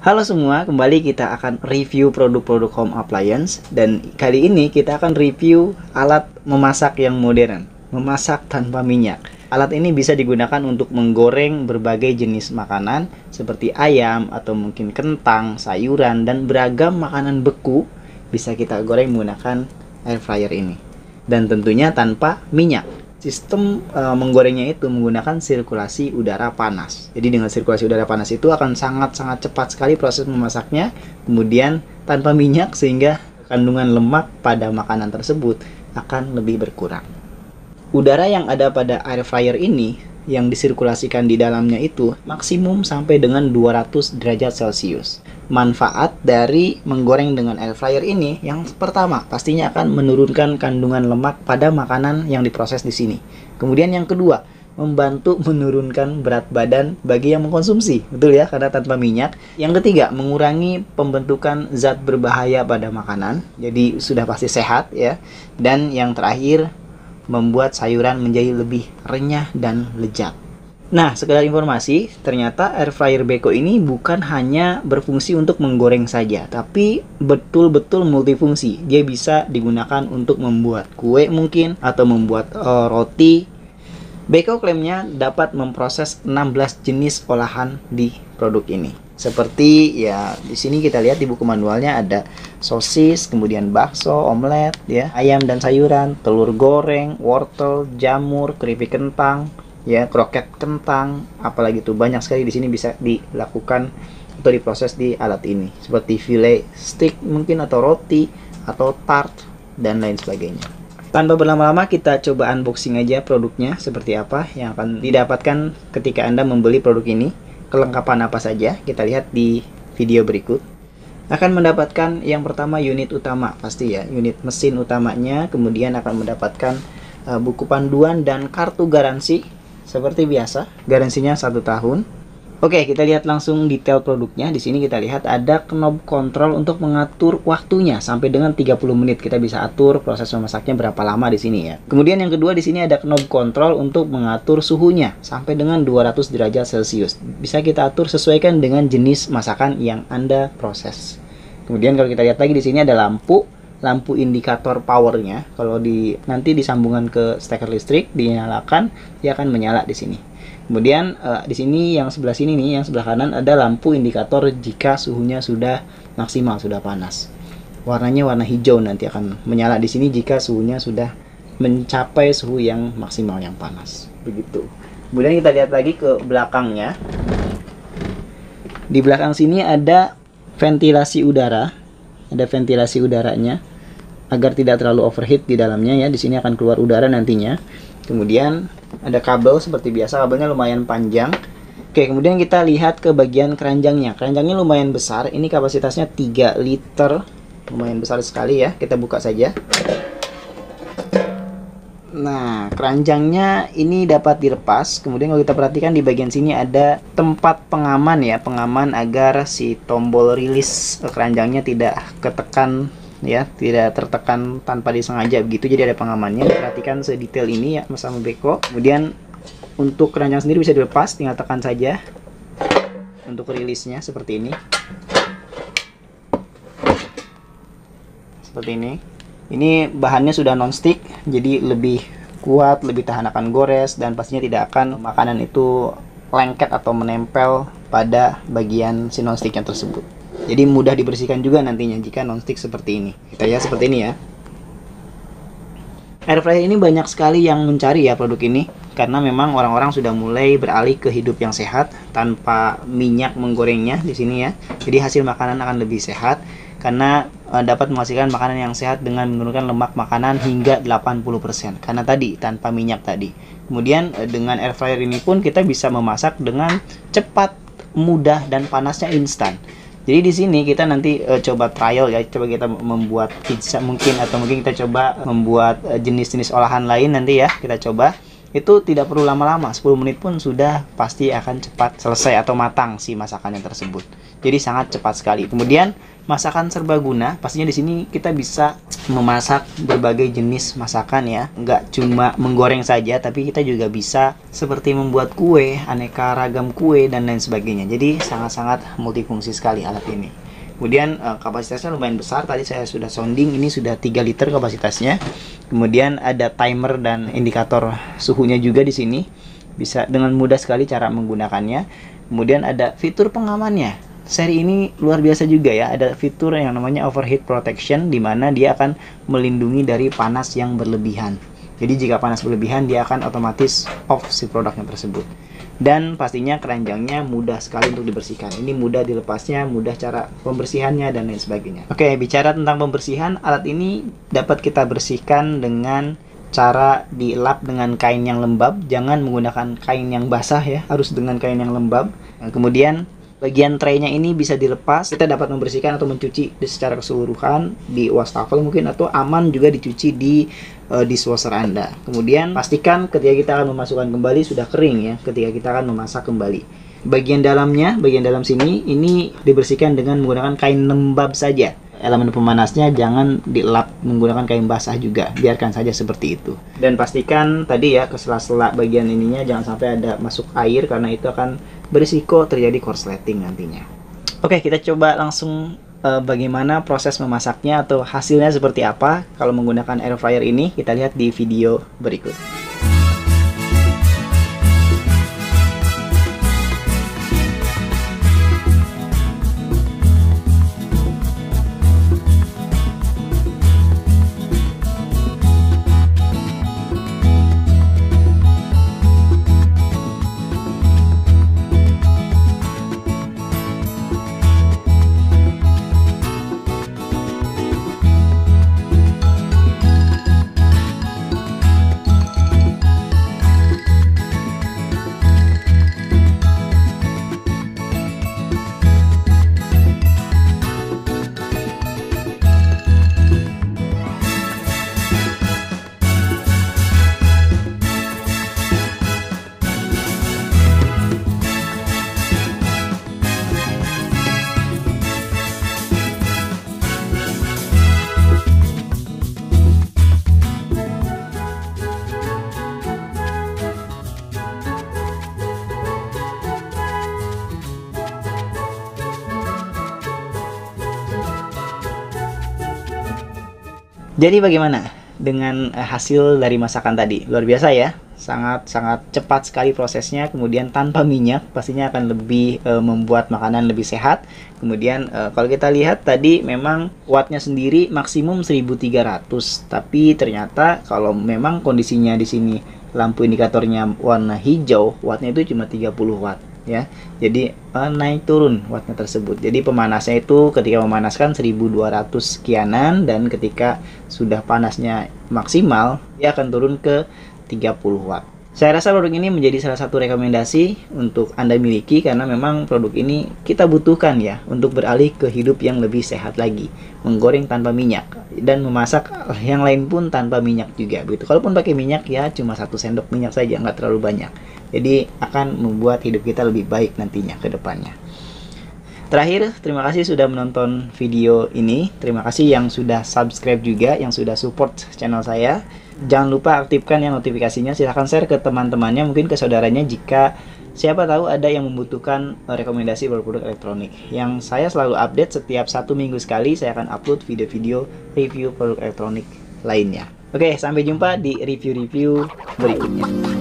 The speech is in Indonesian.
Halo semua, kembali kita akan review produk-produk home appliance. Dan kali ini kita akan review alat memasak yang modern, memasak tanpa minyak. Alat ini bisa digunakan untuk menggoreng berbagai jenis makanan seperti ayam atau mungkin kentang, sayuran, dan beragam makanan beku bisa kita goreng menggunakan air fryer ini. Dan tentunya tanpa minyak. Sistem menggorengnya itu menggunakan sirkulasi udara panas. Jadi dengan sirkulasi udara panas itu akan sangat-sangat cepat sekali proses memasaknya. Kemudian tanpa minyak, sehingga kandungan lemak pada makanan tersebut akan lebih berkurang. Udara yang ada pada air fryer ini yang disirkulasikan di dalamnya itu maksimum sampai dengan 200 derajat Celcius. Manfaat dari menggoreng dengan air fryer ini, yang pertama pastinya akan menurunkan kandungan lemak pada makanan yang diproses di sini. Kemudian yang kedua, membantu menurunkan berat badan bagi yang mengkonsumsi, betul ya, karena tanpa minyak. Yang ketiga, mengurangi pembentukan zat berbahaya pada makanan, jadi sudah pasti sehat ya. Dan yang terakhir, membuat sayuran menjadi lebih renyah dan lezat. Nah, sekedar informasi, ternyata air fryer Beko ini bukan hanya berfungsi untuk menggoreng saja, tapi betul-betul multifungsi. Dia bisa digunakan untuk membuat kue mungkin, atau membuat roti. Beko klaimnya dapat memproses 16 jenis olahan di produk ini. Seperti ya di sini kita lihat di buku manualnya ada sosis, kemudian bakso, omelet, ya, ayam dan sayuran, telur goreng, wortel, jamur, keripik kentang, ya, kroket kentang, apalagi tuh banyak sekali di sini bisa dilakukan atau diproses di alat ini. Seperti fillet steak mungkin, atau roti, atau tart dan lain sebagainya. Tanpa berlama-lama, kita coba unboxing aja produknya seperti apa yang akan didapatkan ketika Anda membeli produk ini. Kelengkapan apa saja kita lihat di video berikut. Akan mendapatkan yang pertama unit utama, pasti ya, unit mesin utamanya. Kemudian akan mendapatkan buku panduan dan kartu garansi seperti biasa. Garansinya 1 tahun. Oke, kita lihat langsung detail produknya. Di sini kita lihat ada knob kontrol untuk mengatur waktunya sampai dengan 30 menit. Kita bisa atur proses memasaknya berapa lama di sini ya. Kemudian yang kedua, di sini ada knob kontrol untuk mengatur suhunya sampai dengan 200 derajat Celcius. Bisa kita atur sesuaikan dengan jenis masakan yang Anda proses. Kemudian kalau kita lihat lagi, di sini ada lampu indikator powernya. Kalau nanti disambungkan ke steker listrik, dinyalakan, dia akan menyala di sini. Kemudian di sini yang sebelah sini nih, yang sebelah kanan ada lampu indikator jika suhunya sudah maksimal, sudah panas. Warnanya warna hijau, nanti akan menyala di sini jika suhunya sudah mencapai suhu yang maksimal, yang panas. Begitu. Kemudian kita lihat lagi ke belakangnya. Di belakang sini ada ventilasi udara. Ada ventilasi udaranya agar tidak terlalu overheat di dalamnya ya. Di sini akan keluar udara nantinya. Kemudian ada kabel seperti biasa, kabelnya lumayan panjang. Oke, kemudian kita lihat ke bagian keranjangnya. Keranjangnya lumayan besar, ini kapasitasnya 3 liter. Lumayan besar sekali ya, kita buka saja. Nah, keranjangnya ini dapat dilepas. Kemudian kalau kita perhatikan di bagian sini ada tempat pengaman ya, pengaman agar si tombol rilis keranjangnya tidak ketekan ya, tidak tertekan tanpa disengaja begitu. Jadi ada pengamannya. Perhatikan sedetail ini ya sama Beko. Kemudian untuk keranjang sendiri bisa dilepas, tinggal tekan saja untuk rilisnya seperti ini. Seperti ini. Ini bahannya sudah non-stick, jadi lebih kuat, lebih tahan akan gores, dan pastinya tidak akan makanan itu lengket atau menempel pada bagian si non-sticknya tersebut. Jadi mudah dibersihkan juga nantinya jika non-stick seperti ini. Kita ya seperti ini ya. Air fryer ini banyak sekali yang mencari ya produk ini, karena memang orang-orang sudah mulai beralih ke hidup yang sehat tanpa minyak menggorengnya di sini ya. Jadi hasil makanan akan lebih sehat karena dapat menghasilkan makanan yang sehat dengan menurunkan lemak makanan hingga 80%. Karena tadi tanpa minyak tadi. Kemudian dengan air fryer ini pun kita bisa memasak dengan cepat, mudah, dan panasnya instan. Jadi di sini kita nanti coba trial ya, coba kita membuat pizza mungkin, atau mungkin kita coba membuat jenis-jenis olahan lain nanti ya, kita coba. Itu tidak perlu lama-lama, 10 menit pun sudah pasti akan cepat selesai atau matang si masakannya tersebut. Jadi sangat cepat sekali. Kemudian masakan serbaguna, pastinya di sini kita bisa memasak berbagai jenis masakan ya. Nggak cuma menggoreng saja, tapi kita juga bisa seperti membuat kue, aneka ragam kue dan lain sebagainya. Jadi sangat-sangat multifungsi sekali alat ini. Kemudian kapasitasnya lumayan besar, tadi saya sudah sounding, ini sudah 3 liter kapasitasnya. Kemudian ada timer dan indikator suhunya juga di sini. Bisa dengan mudah sekali cara menggunakannya. Kemudian ada fitur pengamannya. Seri ini luar biasa juga ya, ada fitur yang namanya overheat protection, di mana dia akan melindungi dari panas yang berlebihan. Jadi jika panas berlebihan, dia akan otomatis off si produknya tersebut. Dan pastinya keranjangnya mudah sekali untuk dibersihkan. Ini mudah dilepasnya, mudah cara pembersihannya dan lain sebagainya. Oke, bicara tentang pembersihan, alat ini dapat kita bersihkan dengan cara dilap dengan kain yang lembab. Jangan menggunakan kain yang basah ya, harus dengan kain yang lembab. Nah, kemudian bagian traynya ini bisa dilepas, kita dapat membersihkan atau mencuci secara keseluruhan di wastafel mungkin, atau aman juga dicuci di dishwasher Anda. Kemudian pastikan ketika kita akan memasukkan kembali sudah kering ya, ketika kita akan memasak kembali. Bagian dalamnya, bagian dalam sini, ini dibersihkan dengan menggunakan kain lembab saja. Elemen pemanasnya jangan dilap menggunakan kain basah juga, biarkan saja seperti itu. Dan pastikan tadi ya, ke sela-sela bagian ininya jangan sampai ada masuk air, karena itu akan berisiko terjadi korsleting nantinya. Oke, kita coba langsung bagaimana proses memasaknya atau hasilnya seperti apa kalau menggunakan air fryer ini. Kita lihat di video berikut. Jadi bagaimana dengan hasil dari masakan tadi? Luar biasa ya, sangat-sangat cepat sekali prosesnya, kemudian tanpa minyak, pastinya akan lebih membuat makanan lebih sehat. Kemudian kalau kita lihat tadi memang wattnya sendiri maksimum 1300, tapi ternyata kalau memang kondisinya di sini lampu indikatornya warna hijau, wattnya itu cuma 30 watt. Ya, jadi naik turun wattnya tersebut. Jadi pemanasnya itu ketika memanaskan 1200 sekianan, dan ketika sudah panasnya maksimal dia akan turun ke 30 watt. Saya rasa produk ini menjadi salah satu rekomendasi untuk Anda miliki, karena memang produk ini kita butuhkan ya untuk beralih ke hidup yang lebih sehat lagi, menggoreng tanpa minyak dan memasak yang lain pun tanpa minyak juga begitu. Kalaupun pakai minyak ya cuma 1 sendok minyak saja, nggak terlalu banyak. Jadi akan membuat hidup kita lebih baik nantinya ke depannya. Terakhir, terima kasih sudah menonton video ini. Terima kasih yang sudah subscribe juga, yang sudah support channel saya. Jangan lupa aktifkan yang notifikasinya. Silahkan share ke teman-temannya, mungkin ke saudaranya, jika siapa tahu ada yang membutuhkan rekomendasi produk elektronik. Yang saya selalu update setiap 1 minggu sekali, saya akan upload video-video review produk elektronik lainnya. Oke, sampai jumpa di review-review berikutnya.